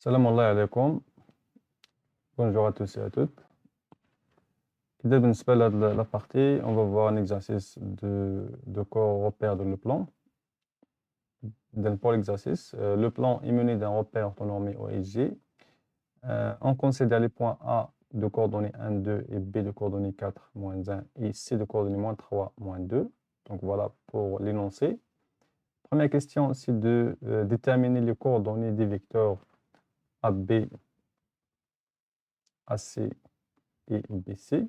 Salam alaikum. Bonjour à tous et à toutes. إذا بالنسبة la partie, on va voir un exercice de corps repère de le plan. Donc pour l'exercice, le plan est muni d'un repère orthonormé OSG. On considère les points A de coordonnées 1, 2 et B de coordonnées 4, moins 1 et C de coordonnées moins 3, moins 2. Donc voilà pour l'énoncé. Première question, c'est de déterminer les coordonnées des vecteurs AB, AC et BC.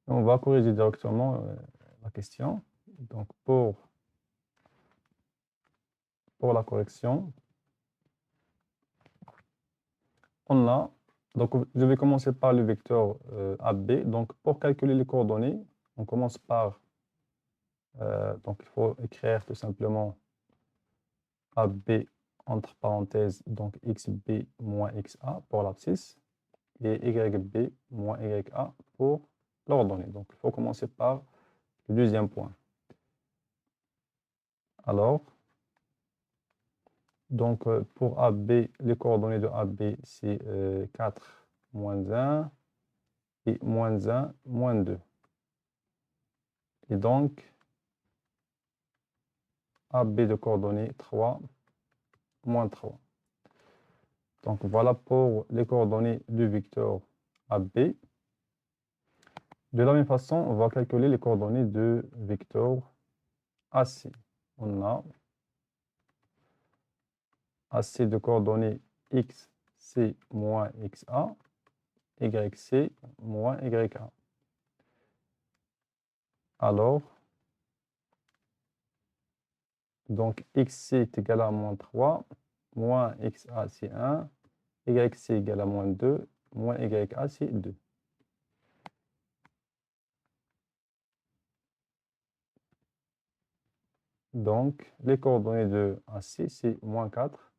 On va corriger directement la question. Donc, pour la correction, on a, donc je vais commencer par le vecteur AB. Donc, pour calculer les coordonnées, on commence par, donc il faut écrire tout simplement AB entre parenthèses, donc XB moins XA pour l'abscisse, et YB moins YA pour l'ordonnée. Donc, il faut commencer par le deuxième point. Alors, donc, pour AB, les coordonnées de AB, c'est 4, moins 1, et moins 1, moins 2. Et donc, AB de coordonnées 3, moins 3. Donc, voilà pour les coordonnées du vecteur AB. De la même façon, on va calculer les coordonnées de vecteur AC. On a AC de coordonnées X, C moins XA, YC moins YA. Alors, donc XC est égal à moins 3, moins XA c'est 1, YC égale à moins 2, moins YA c'est 2. Donc, les coordonnées de AC, c'est moins 4,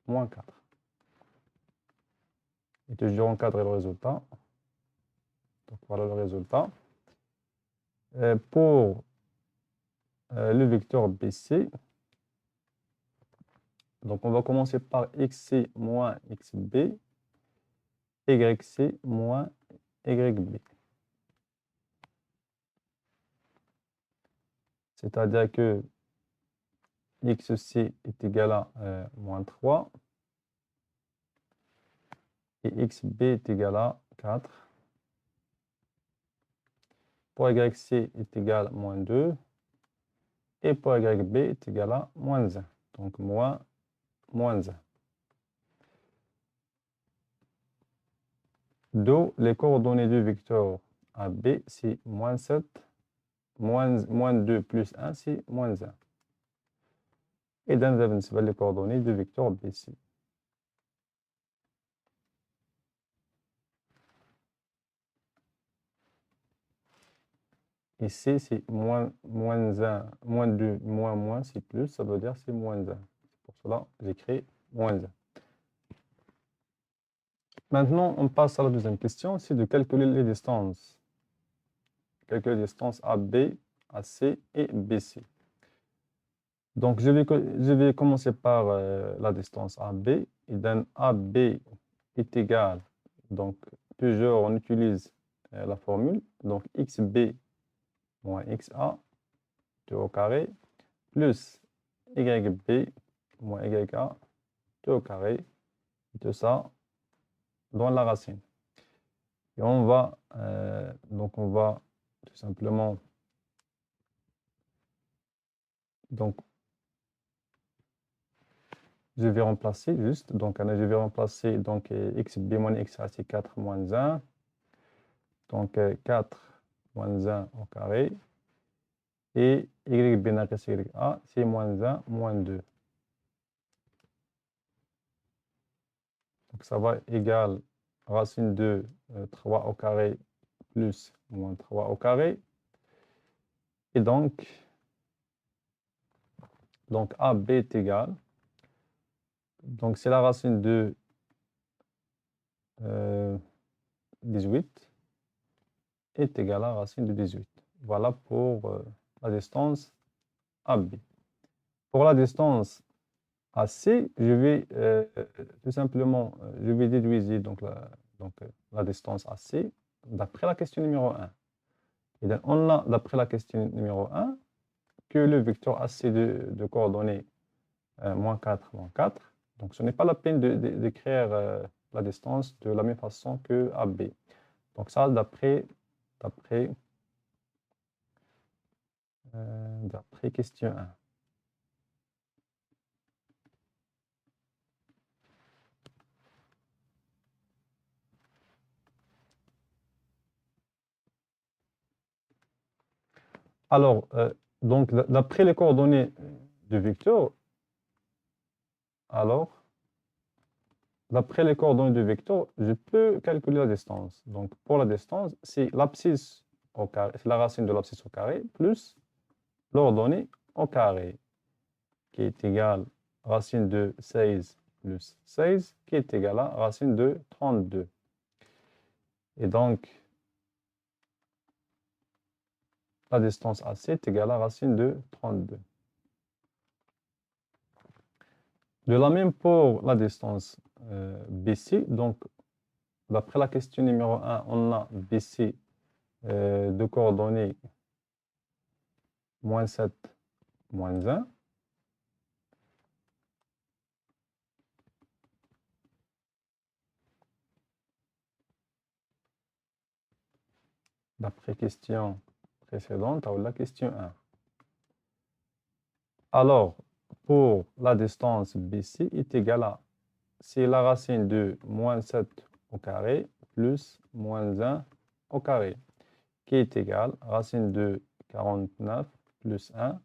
moins 4. Et toujours encadrer le résultat. Donc, voilà le résultat. Pour le vecteur BC, donc on va commencer par XC moins XB, YC moins YB. C'est-à-dire que XC est égal à moins 3 et XB est égal à 4. Pour YC est égal à moins 2 et pour YB est égal à moins 1. Donc moins 1. D'où les coordonnées du vecteur AB, c'est moins 7, moins 2 plus 1, c'est moins 1. Et dans les coordonnées du vecteur BC. Ici, c'est moins 1, moins 2, moins, c'est plus, ça veut dire c'est moins 1. C'est pour cela que j'écris moins 1. Maintenant, on passe à la deuxième question, c'est de calculer les distances. Calculer les distances AB, AC et BC. Donc, je vais commencer par la distance AB. Et donc, AB est égal, donc toujours on utilise la formule, donc XB moins XA, 2 au carré, plus YB moins YA, 2 au carré, tout ça dans la racine. Et on va, donc on va tout simplement, donc je vais remplacer juste, donc je vais remplacer donc XB moins XA c'est 4 moins 1, donc 4 moins 1 au carré, et YB naqiss YA c'est moins 1 moins 2. Donc ça va égal racine de 3 au carré plus moins 3 au carré. Et donc AB est égal, donc c'est la racine de 18 est égal à la racine de 18. Voilà pour la distance AB. Pour la distance à C, je vais tout simplement, je vais déduire donc la distance à C d'après la question numéro 1. Et donc, on a, d'après la question numéro 1, que le vecteur AC de coordonnées moins 4, moins 4. Donc, ce n'est pas la peine d'écrire la distance de la même façon que AB. Donc, ça, d'après question 1. Alors, donc, d'après les coordonnées du vecteur, alors, d'après les coordonnées du vecteur, je peux calculer la distance. Donc, pour la distance, c'est l'abscisse au carré, c'est la racine de l'abscisse au carré plus l'ordonnée au carré, qui est égale à racine de 16 plus 16, qui est égale à racine de 32. Et donc, la distance AC est égale à racine de 32. De la même pour la distance BC, donc d'après la question numéro 1, on a BC de coordonnées moins 7, moins 1. D'après question précédente, ou la question 1. Alors, pour la distance BC est égale à, c'est la racine de moins 7 au carré plus moins 1 au carré, qui est égale à racine de 49 plus 1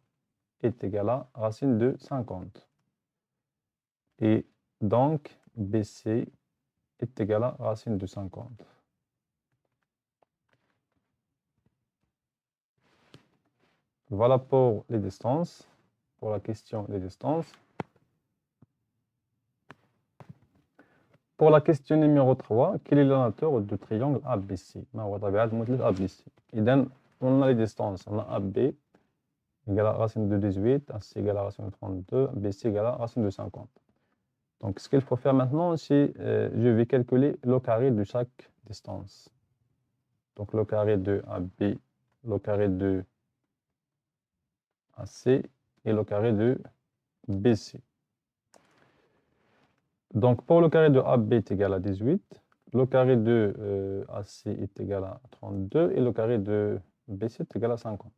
est égal à racine de 50. Et donc, BC est égal à racine de 50. Voilà pour les distances, pour la question des distances. Pour la question numéro 3, quel est le donateur du triangle ABC? ABC. Et donc, on a les distances. On a AB égale à racine de 18, AC égale à racine de 32, BC égale à racine de 50. Donc, ce qu'il faut faire maintenant, c'est je vais calculer le carré de chaque distance. Donc, le carré de AB, le carré de AC et le carré de BC. Donc, pour le carré de AB est égal à 18, le carré de AC est égal à 32 et le carré de BC est égal à 50.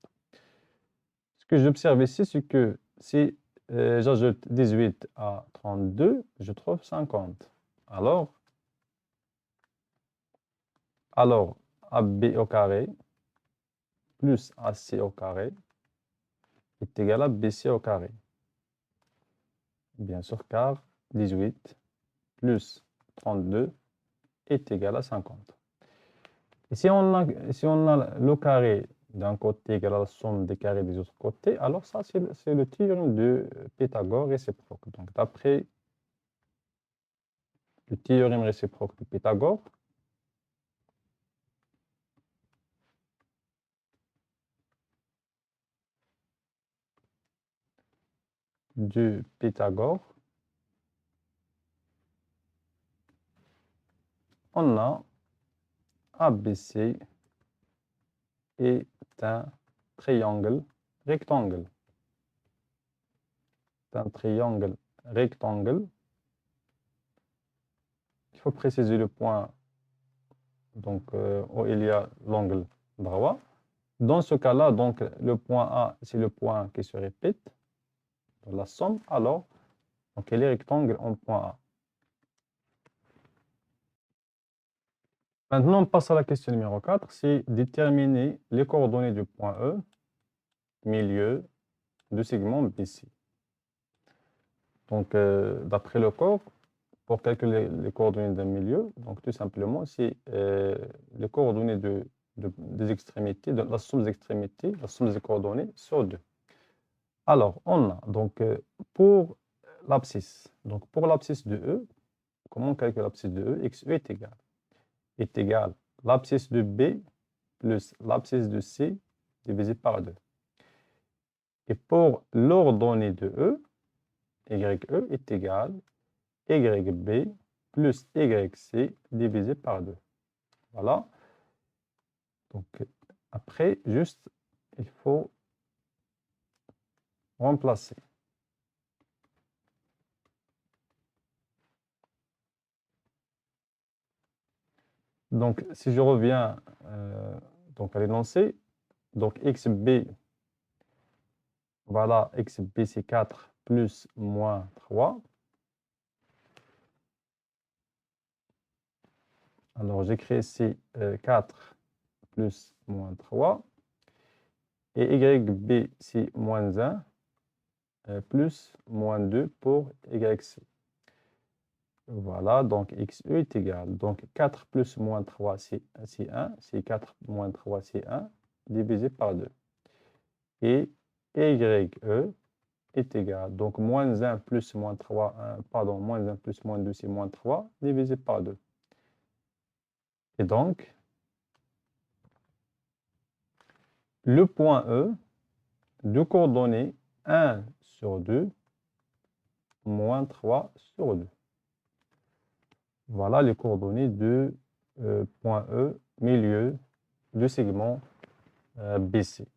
Ce que j'observe ici, c'est que si j'ajoute 18 à 32, je trouve 50. Alors AB au carré plus AC au carré est égal à BC au carré. Bien sûr, car 18 plus 32 est égal à 50. Et si on a le carré d'un côté égal à la somme des carrés des autres côtés, alors ça, c'est le théorème de Pythagore réciproque. Donc, d'après le théorème réciproque de Pythagore, on a ABC est un triangle rectangle. C'est un triangle rectangle. Il faut préciser le point donc, où il y a l'angle droit. Dans ce cas-là, donc, le point A, c'est le point qui se répète dans la somme. Alors, donc, il est rectangle en point A. Maintenant, on passe à la question numéro 4, c'est déterminer les coordonnées du point E, milieu du segment BC. Donc, d'après le cours, pour calculer les coordonnées d'un milieu, donc tout simplement, c'est les coordonnées des extrémités, de la somme des extrémités, la somme des coordonnées sur 2. Alors, on a donc pour l'abscisse, donc pour l'abscisse de E, comment on calcule l'abscisse de E? XE est égal l'abscisse de B plus l'abscisse de C divisé par 2. Et pour l'ordonnée de E, YE est égal à YB plus YC divisé par 2. Voilà. Donc, après, juste, il faut remplacer. Donc, si je reviens donc à l'énoncé, donc XB, voilà, XB c'est 4 plus moins 3. Alors, j'écris ici 4 plus moins 3. Et YB c'est moins 1 plus moins 2 pour YC. Voilà, donc XE est égal. Donc 4 plus moins 3, c'est 1. C'est 4 moins 3, c'est 1, divisé par 2. Et YE est égal. Donc moins 1 plus moins 3, pardon, moins 1 plus moins 2, c'est moins 3, divisé par 2. Et donc, le point E de coordonnées 1 sur 2, moins 3 sur 2. Voilà les coordonnées de point E, milieu du segment BC.